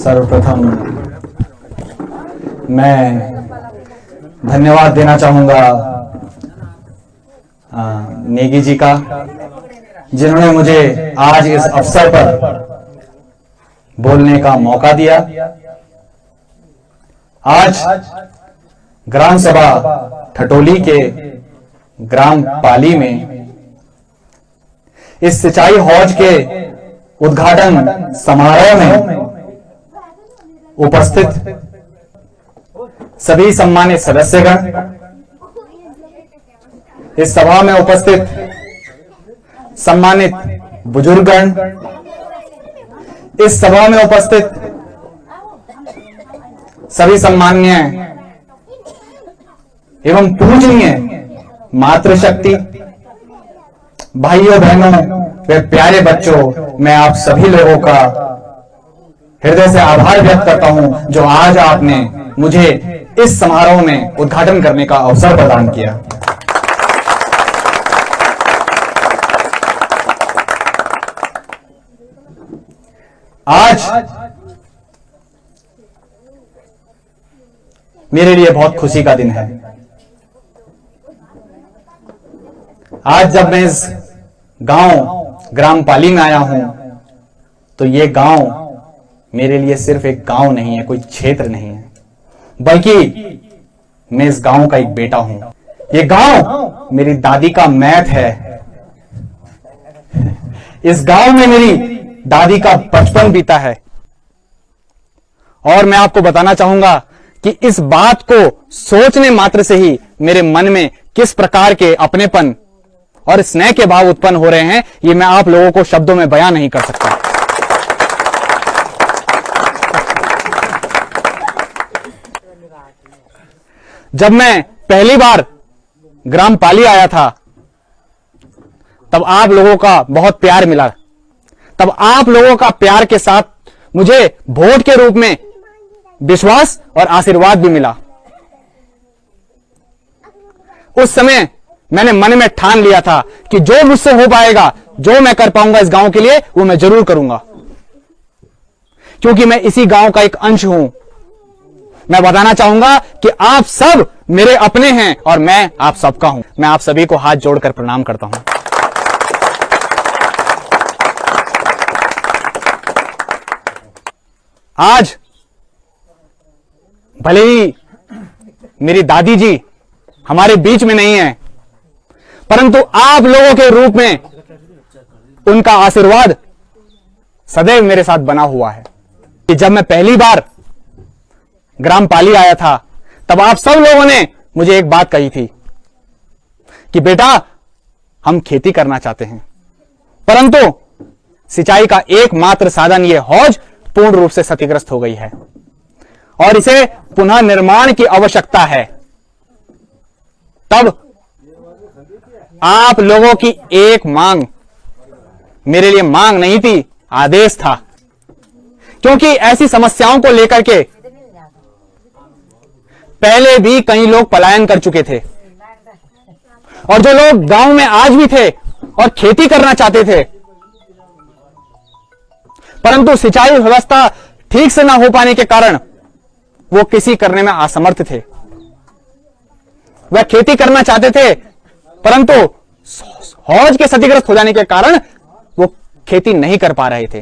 सर्वप्रथम मैं धन्यवाद देना चाहूंगा नेगी जी का, जिन्होंने मुझे आज इस अवसर पर बोलने का मौका दिया। आज ग्राम सभा ठटोली के ग्राम पाली में इस सिंचाई हौज के उद्घाटन समारोह में उपस्थित सभी सम्मानित सदस्यगण, इस सभा में उपस्थित सम्मानित बुजुर्गगण, इस सभा में उपस्थित सभी सम्माननीय एवं पूजनीय मातृशक्ति, भाइयों बहनों व प्यारे बच्चों, मैं आप सभी लोगों का हृदय से आभार व्यक्त करता हूं जो आज आपने मुझे इस समारोह में उद्घाटन करने का अवसर प्रदान किया। आज मेरे लिए बहुत खुशी का दिन है। आज जब मैं इस गांव ग्राम पाली में आया हूं तो ये गांव मेरे लिए सिर्फ एक गांव नहीं है, कोई क्षेत्र नहीं है, बल्कि मैं इस गांव का एक बेटा हूं। ये गांव मेरी दादी का मैथ है। इस गांव में मेरी दादी का बचपन बीता है। और मैं आपको बताना चाहूंगा कि इस बात को सोचने मात्र से ही मेरे मन में किस प्रकार के अपनेपन और स्नेह के भाव उत्पन्न हो रहे हैं, ये मैं आप लोगों को शब्दों में बयां नहीं कर सकता। जब मैं पहली बार ग्राम पाली आया था तब आप लोगों का बहुत प्यार मिला। तब आप लोगों का प्यार के साथ मुझे वोट के रूप में विश्वास और आशीर्वाद भी मिला। उस समय मैंने मन में ठान लिया था कि जो मुझसे हो पाएगा, जो मैं कर पाऊंगा इस गांव के लिए, वो मैं जरूर करूंगा, क्योंकि मैं इसी गांव का एक अंश हूं। मैं बताना चाहूंगा कि आप सब मेरे अपने हैं और मैं आप सबका हूं। मैं आप सभी को हाथ जोड़कर प्रणाम करता हूं। आज भले ही मेरी दादी जी हमारे बीच में नहीं है, परंतु आप लोगों के रूप में उनका आशीर्वाद सदैव मेरे साथ बना हुआ है। कि जब मैं पहली बार ग्राम पाली आया था तब आप सब लोगों ने मुझे एक बात कही थी कि बेटा, हम खेती करना चाहते हैं, परंतु सिंचाई का एकमात्र साधन यह हौज पूर्ण रूप से क्षतिग्रस्त हो गई है और इसे पुनः निर्माण की आवश्यकता है। तब आप लोगों की एक मांग मेरे लिए मांग नहीं थी, आदेश था, क्योंकि ऐसी समस्याओं को लेकर के पहले भी कई लोग पलायन कर चुके थे और जो लोग गांव में आज भी थे और खेती करना चाहते थे, परंतु सिंचाई व्यवस्था ठीक से ना हो पाने के कारण वो किसी करने में असमर्थ थे। वह खेती करना चाहते थे, परंतु हौज के क्षतिग्रस्त हो जाने के कारण वो खेती नहीं कर पा रहे थे।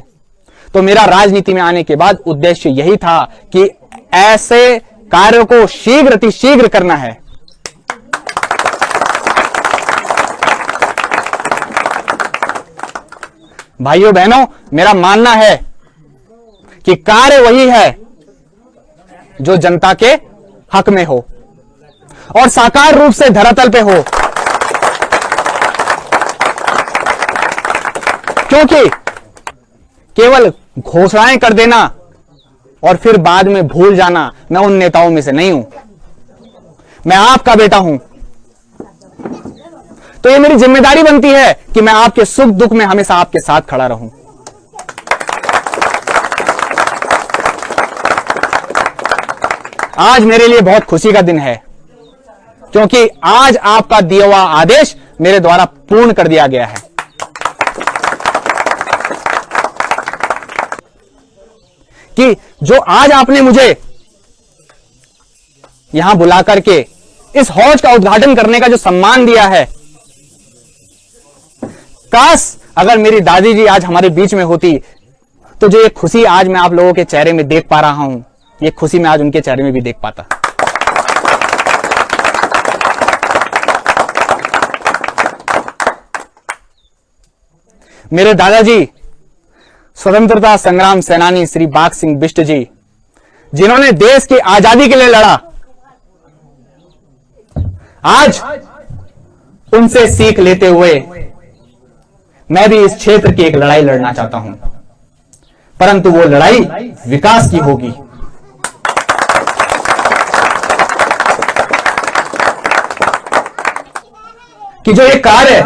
तो मेरा राजनीति में आने के बाद उद्देश्य यही था कि ऐसे कार्यों को शीघ्र अतिशीघ्र करना है। भाइयों बहनों, मेरा मानना है कि कार्य वही है जो जनता के हक में हो और साकार रूप से धरातल पे हो, क्योंकि केवल घोषणाएं कर देना और फिर बाद में भूल जाना, मैं उन नेताओं में से नहीं हूं। मैं आपका बेटा हूं, तो ये मेरी जिम्मेदारी बनती है कि मैं आपके सुख दुख में हमेशा आपके साथ खड़ा रहूं। आज मेरे लिए बहुत खुशी का दिन है, क्योंकि आज आपका दिया हुआ आदेश मेरे द्वारा पूर्ण कर दिया गया है। कि जो आज आपने मुझे यहां बुला करके इस हौज का उद्घाटन करने का जो सम्मान दिया है, काश अगर मेरी दादी जी आज हमारे बीच में होती तो जो ये खुशी आज मैं आप लोगों के चेहरे में देख पा रहा हूं, ये खुशी मैं आज उनके चेहरे में भी देख पाता। मेरे दादाजी स्वतंत्रता संग्राम सेनानी श्री बाघ सिंह बिष्ट जी, जिन्होंने देश की आजादी के लिए लड़ा, आज उनसे सीख लेते हुए मैं भी इस क्षेत्र की एक लड़ाई लड़ना चाहता हूं, परंतु वो लड़ाई विकास की होगी। कि जो ये कार्य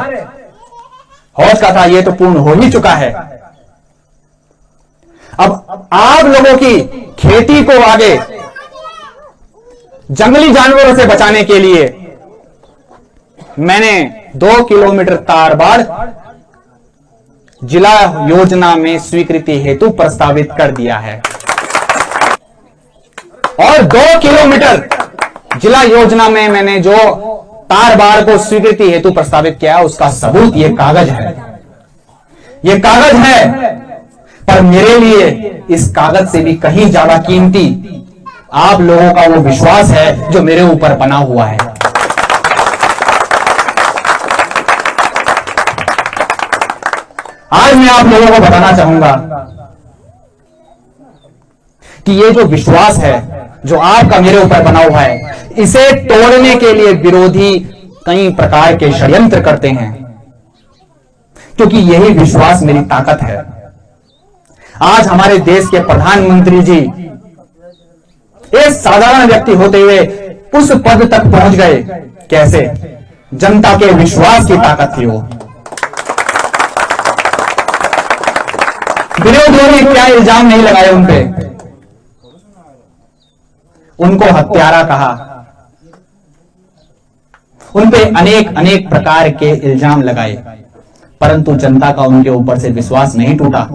हौज का था, ये तो पूर्ण हो ही चुका है। अब आप लोगों की खेती को आगे जंगली जानवरों से बचाने के लिए मैंने 2 किलोमीटर तारबाड़ जिला योजना में स्वीकृति हेतु प्रस्तावित कर दिया है। और 2 किलोमीटर जिला योजना में मैंने जो तारबाड़ को स्वीकृति हेतु प्रस्तावित किया है, उसका सबूत ये कागज है। ये कागज है, पर मेरे लिए इस कागज से भी कहीं ज्यादा कीमती आप लोगों का वो विश्वास है जो मेरे ऊपर बना हुआ है। आज मैं आप लोगों को बताना चाहूंगा कि ये जो विश्वास है जो आपका मेरे ऊपर बना हुआ है, इसे तोड़ने के लिए विरोधी कई प्रकार के षड्यंत्र करते हैं, क्योंकि यही विश्वास मेरी ताकत है। आज हमारे देश के प्रधानमंत्री जी एक साधारण व्यक्ति होते हुए उस पद तक पहुंच गए, कैसे? जनता के विश्वास की ताकत थी वो। विरोधियों ने क्या इल्जाम नहीं लगाए उन पे, उनको हत्यारा कहा, उन पे अनेक अनेक प्रकार के इल्जाम लगाए, परंतु जनता का उनके ऊपर से विश्वास नहीं टूटा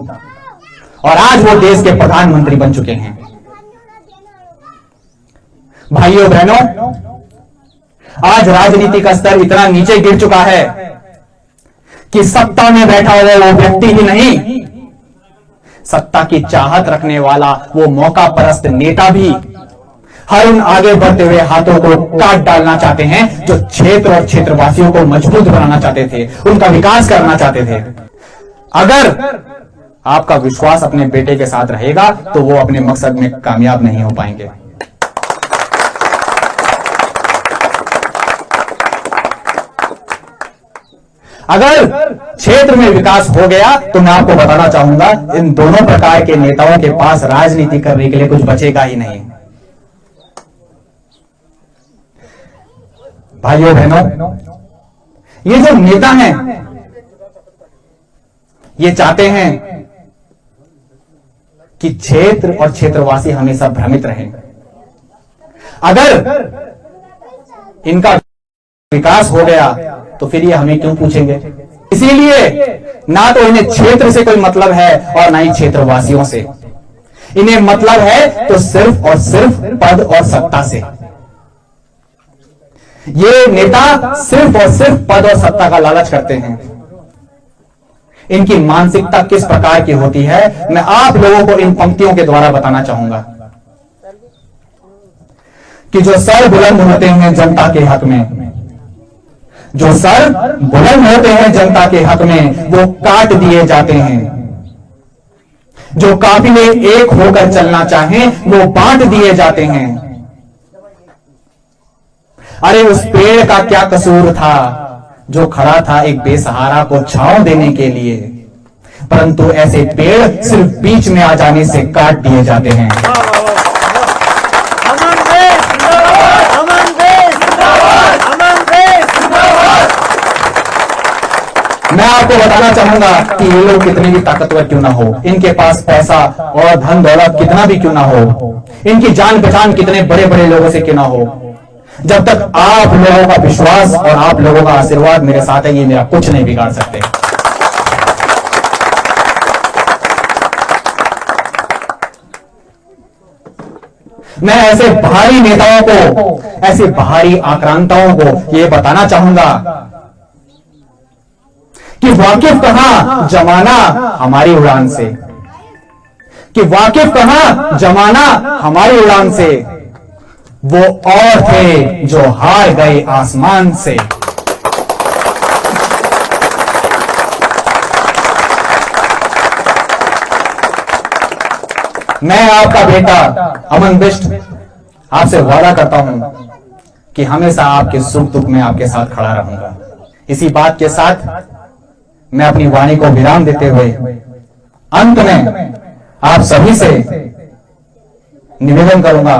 और आज वो देश के प्रधानमंत्री बन चुके हैं। भाइयों बहनों, आज राजनीति का स्तर इतना नीचे गिर चुका है कि सत्ता में बैठा हुआ वो व्यक्ति ही नहीं, सत्ता की चाहत रखने वाला वो मौका परस्त नेता भी हर उन आगे बढ़ते हुए हाथों को काट डालना चाहते हैं जो क्षेत्र और क्षेत्रवासियों को मजबूत बनाना चाहते थे, उनका विकास करना चाहते थे। अगर आपका विश्वास अपने बेटे के साथ रहेगा तो वो अपने मकसद में कामयाब नहीं हो पाएंगे। अगर क्षेत्र में विकास हो गया तो मैं आपको बताना चाहूंगा, इन दोनों प्रकार के नेताओं के पास राजनीति करने के लिए कुछ बचेगा ही नहीं। भाइयों बहनों, ये जो नेता हैं ये चाहते हैं कि क्षेत्र और क्षेत्रवासी हमेशा भ्रमित रहें। अगर इनका विकास हो गया तो फिर ये हमें क्यों पूछेंगे? इसीलिए ना तो इन्हें क्षेत्र से कोई मतलब है और ना ही क्षेत्रवासियों से। इन्हें मतलब है तो सिर्फ और सिर्फ पद और सत्ता से। ये नेता सिर्फ और सिर्फ पद और सत्ता का लालच करते हैं। इनकी मानसिकता किस प्रकार की होती है, मैं आप लोगों को इन पंक्तियों के द्वारा बताना चाहूंगा कि जो सर बुलंद होते हैं जनता के हक में, जो सर बुलंद होते हैं जनता के हक में, वो काट दिए जाते हैं। जो काफिले एक होकर चलना चाहें वो बांट दिए जाते हैं। अरे उस पेड़ का क्या कसूर था जो खड़ा था एक बेसहारा को छांव देने के लिए, परंतु ऐसे पेड़ सिर्फ बीच में आ जाने से काट दिए जाते हैं। मैं आपको बताना चाहूंगा कि ये लोग कितने भी ताकतवर क्यों ना हो, इनके पास पैसा और धन दौलत कितना भी क्यों ना हो, इनकी जान पहचान कितने बड़े बड़े लोगों से क्यों ना हो, जब तक आप लोगों का विश्वास और आप लोगों का आशीर्वाद मेरे साथ है, ये मेरा कुछ नहीं बिगाड़ सकते। मैं ऐसे भारी नेताओं को, ऐसे भारी आक्रांताओं को ये बताना चाहूंगा कि वाकिफ कहां जमाना हमारी उड़ान से, कि वाकिफ कहां जमाना हमारी उड़ान से, वो और थे जो हार गए आसमान से। मैं आपका बेटा अमन बिष्ट आपसे वादा करता हूं कि हमेशा आपके सुख दुख में आपके साथ खड़ा रहूंगा। इसी बात के साथ मैं अपनी वाणी को विराम देते हुए अंत में आप सभी से निवेदन करूंगा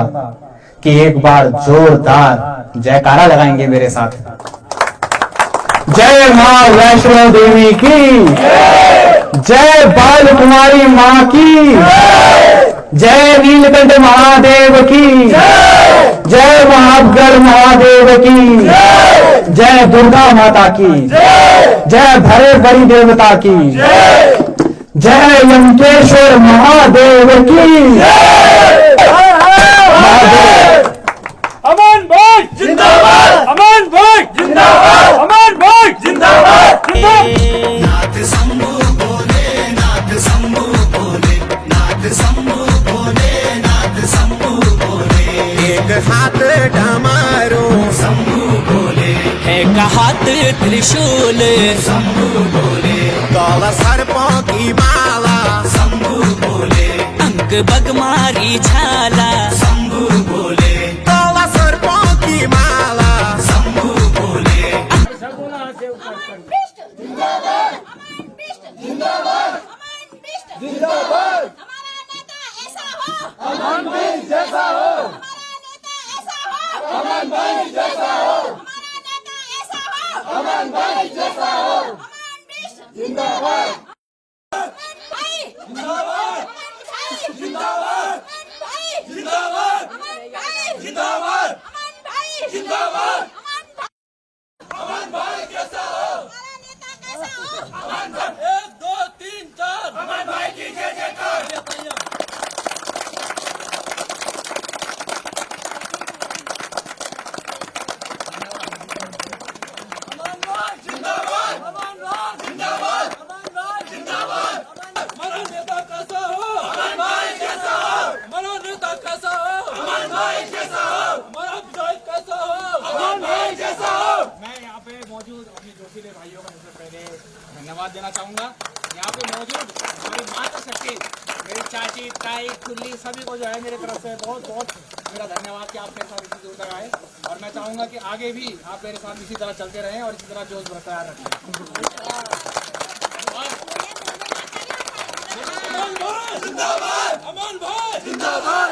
कि एक बार जोरदार जयकारा लगाएंगे मेरे साथ। जय मां वैष्णो देवी की, जय बाल कुमारी मां की, जय नीलकंठ महादेव की, जय महाबगढ़ महादेव की, जय दुर्गा माता की, जय भरे बड़ी देवता की, जय यमकेश्वर महादेव की। अमन भाई जिंदाबाद, अमन भाई जिंदाबाद, अमन भाई जिंदाबाद, नाथ शंभु भोले, नाथ शंभु भोले, नाथ शंभु भोले, नाथ शंभु भोले। एक हाथ डमरू शंभु भोले, एक हाथ त्रिशूल शंभु भोले। काला सर्पों की माला शंभु भोले, अंक बगमारी झाला शंभु भोले। काला सर्पों की माला शंभु भोले। जिंदाबाद। हमारा नेता ऐसा हो, अमन भाई जैसा हो, हमारा नेता ऐसा हो, अमन भाई जैसा हो, हमारा नेता ऐसा हो, अमन भाई जैसा हो। जिंदाबाद, भाई जिंदाबाद, भाई जिंदाबाद, भाई जिंदाबाद, भाई जिंदाबाद, भाई जिंदाबाद। अमन भाई कैसा हो, हमारा नेता कैसा हो, अमन भाई। 1 2 3 4 अमन भाई की जय जयकार। अमन भाई जिंदाबाद, अमन भाई जिंदाबाद, अमन भाई जिंदाबाद। हमारा नेता कैसा हो, अमन भाई जैसा हो, हमारा नेता कैसा हो, अमन भाई जैसा हो, हमारा विधायक कैसा हो, अमन भाई जैसा हो। मैं यहाँ पे मौजूद अपने जोशीले भाइयों का सबसे पहले धन्यवाद देना चाहूँगा। यहाँ पे मौजूद हमारी माता शक्ति, मेरी चाची, ताई, खुली, सभी को जो है मेरी तरफ से बहुत बहुत मेरा धन्यवाद कि आप मेरे साथ इतनी दूर तक आए। और मैं चाहूँगा कि आगे भी आप मेरे साथ इसी तरह चलते रहें और इसी तरह जोश बरकरार रखें। अमन भाई जिंदाबाद, अमन भाई जिंदाबाद।